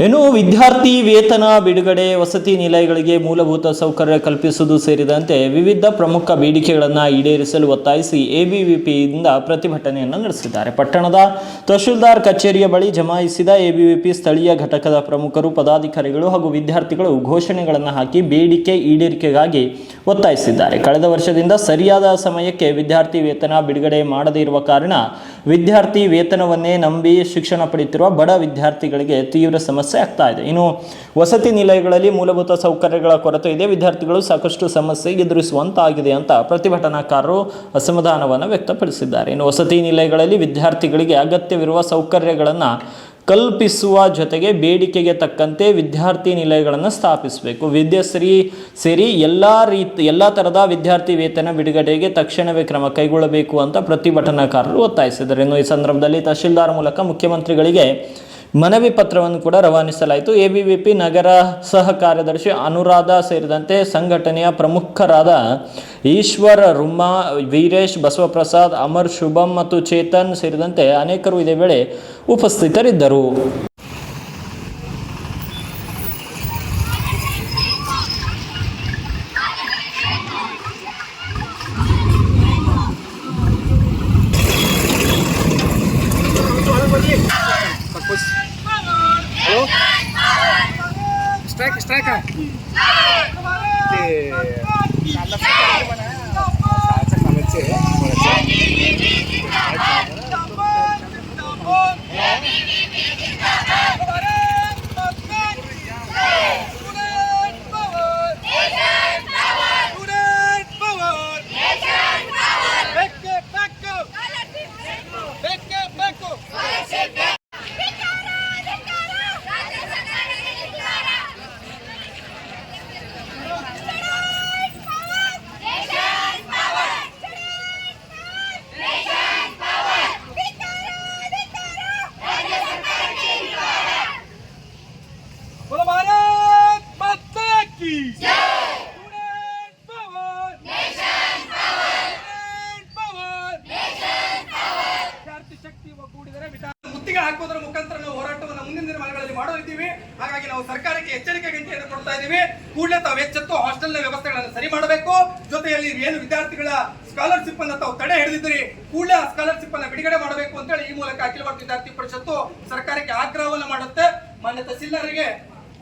ಇನ್ನು ವಿದ್ಯಾರ್ಥಿ ವೇತನ ಬಿಡುಗಡೆ, ವಸತಿ ನಿಲಯಗಳಿಗೆ ಮೂಲಭೂತ ಸೌಕರ್ಯ ಕಲ್ಪಿಸುವುದು ಸೇರಿದಂತೆ ವಿವಿಧ ಪ್ರಮುಖ ಬೇಡಿಕೆಗಳನ್ನು ಈಡೇರಿಸಲು ಒತ್ತಾಯಿಸಿ ಎಬಿವಿಪಿಯಿಂದ ಪ್ರತಿಭಟನೆಯನ್ನು ನಡೆಸಿದ್ದಾರೆ. ಪಟ್ಟಣದ ತಹಶೀಲ್ದಾರ್ ಕಚೇರಿಯ ಬಳಿ ಜಮಾಯಿಸಿದ ಎಬಿವಿಪಿ ಸ್ಥಳೀಯ ಘಟಕದ ಪ್ರಮುಖರು, ಪದಾಧಿಕಾರಿಗಳು ಹಾಗೂ ವಿದ್ಯಾರ್ಥಿಗಳು ಘೋಷಣೆಗಳನ್ನು ಹಾಕಿ ಬೇಡಿಕೆ ಈಡೇರಿಕೆಗಾಗಿ ಒತ್ತಾಯಿಸಿದ್ದಾರೆ. ಕಳೆದ ವರ್ಷದಿಂದ ಸರಿಯಾದ ಸಮಯಕ್ಕೆ ವಿದ್ಯಾರ್ಥಿ ವೇತನ ಬಿಡುಗಡೆ ಮಾಡದೇ ಇರುವ ಕಾರಣ ವಿದ್ಯಾರ್ಥಿ ವೇತನವನ್ನೇ ನಂಬಿ ಶಿಕ್ಷಣ ಪಡೆಯುತ್ತಿರುವ ಬಡ ವಿದ್ಯಾರ್ಥಿಗಳಿಗೆ ತೀವ್ರ ಸಮಸ್ಯೆ ಆಗ್ತಾ ಇದೆ. ಇನ್ನು ವಸತಿ ನಿಲಯಗಳಲ್ಲಿ ಮೂಲಭೂತ ಸೌಕರ್ಯಗಳ ಕೊರತೆ ಇದೆ. ವಿದ್ಯಾರ್ಥಿಗಳು ಸಾಕಷ್ಟು ಸಮಸ್ಯೆ ಎದುರಿಸುವಂತಾಗಿದೆ ಅಂತ ಪ್ರತಿಭಟನಾಕಾರರು ಅಸಮಾಧಾನವನ್ನು ವ್ಯಕ್ತಪಡಿಸಿದ್ದಾರೆ. ಇನ್ನು ವಸತಿ ನಿಲಯಗಳಲ್ಲಿ ವಿದ್ಯಾರ್ಥಿಗಳಿಗೆ ಅಗತ್ಯವಿರುವ ಸೌಕರ್ಯಗಳನ್ನು ಕಲ್ಪಿಸುವ ಜೊತೆಗೆ ಬೇಡಿಕೆಗೆ ತಕ್ಕಂತೆ ವಿದ್ಯಾರ್ಥಿ ನಿಲಯಗಳನ್ನು ಸ್ಥಾಪಿಸಬೇಕು. ವಿದ್ಯಾಶ್ರೀ ಸೇರಿ ಎಲ್ಲ ಥರದ ವಿದ್ಯಾರ್ಥಿ ವೇತನ ಬಿಡುಗಡೆಗೆ ತಕ್ಷಣವೇ ಕ್ರಮ ಕೈಗೊಳ್ಳಬೇಕು ಅಂತ ಪ್ರತಿಭಟನಾಕಾರರು ಒತ್ತಾಯಿಸಿದ್ದಾರೆ. ಇನ್ನು ಈ ಸಂದರ್ಭದಲ್ಲಿ ತಹಶೀಲ್ದಾರ್ ಮೂಲಕ ಮುಖ್ಯಮಂತ್ರಿಗಳಿಗೆ ಮನವಿ ಪತ್ರವನ್ನು ಕೂಡ ರವಾನಿಸಲಾಯಿತು. ಎಬಿವಿಪಿ ನಗರ ಸಹ ಕಾರ್ಯದರ್ಶಿ ಅನುರಾಧ ಸೇರಿದಂತೆ ಸಂಘಟನೆಯ ಪ್ರಮುಖರಾದ ಈಶ್ವರ್, ರುಮಾ, ವೀರೇಶ್, ಬಸವಪ್ರಸಾದ್, ಅಮರ್, ಶುಭಂ ಮತ್ತು ಚೇತನ್ ಸೇರಿದಂತೆ ಅನೇಕರು ಇದೇ ವೇಳೆ ಉಪಸ್ಥಿತರಿದ್ದರು. Halo? Strike. ಮುತ್ತಿಗೆ ಹಾಕುವುದರ ಮುಖಾಂತರ ನಾವು ಹೋರಾಟವನ್ನು ಮುಂದಿನ ದಿನಮಾನಗಳಲ್ಲಿ ಮಾಡೋದಿದ್ದೀವಿ. ಹಾಗಾಗಿ ನಾವು ಸರ್ಕಾರಕ್ಕೆ ಎಚ್ಚರಿಕೆ ಗಂಟೆಯನ್ನು ಕೊಡ್ತಾ ಇದ್ದೀವಿ. ಕೂಡಲೇ ತಾವು ಎಚ್ಚೆತ್ತು ಹಾಸ್ಟೆಲ್ನ ವ್ಯವಸ್ಥೆಗಳನ್ನು ಸರಿ ಮಾಡಬೇಕು. ಜೊತೆಯಲ್ಲಿ ಏನು ವಿದ್ಯಾರ್ಥಿಗಳ ಸ್ಕಾಲರ್ಶಿಪ್ ಅನ್ನು ತಾವು ತಡೆ ಹಿಡಿದಿದ್ರಿ, ಕೂಡಲೇ ಆ ಸ್ಕಾಲರ್ಶಿಪ್ ಅನ್ನು ಬಿಡುಗಡೆ ಮಾಡಬೇಕು ಅಂತ ಹೇಳಿ ಈ ಮೂಲಕ ಅಖಿಲ ಭಾರತ ವಿದ್ಯಾರ್ಥಿ ಪರಿಷತ್ತು ಸರ್ಕಾರಕ್ಕೆ ಆಗ್ರಹವನ್ನು ಮಾಡುತ್ತೆ. ಮಾನ್ಯ ತಹಸೀಲ್ದಾರರಿಗೆ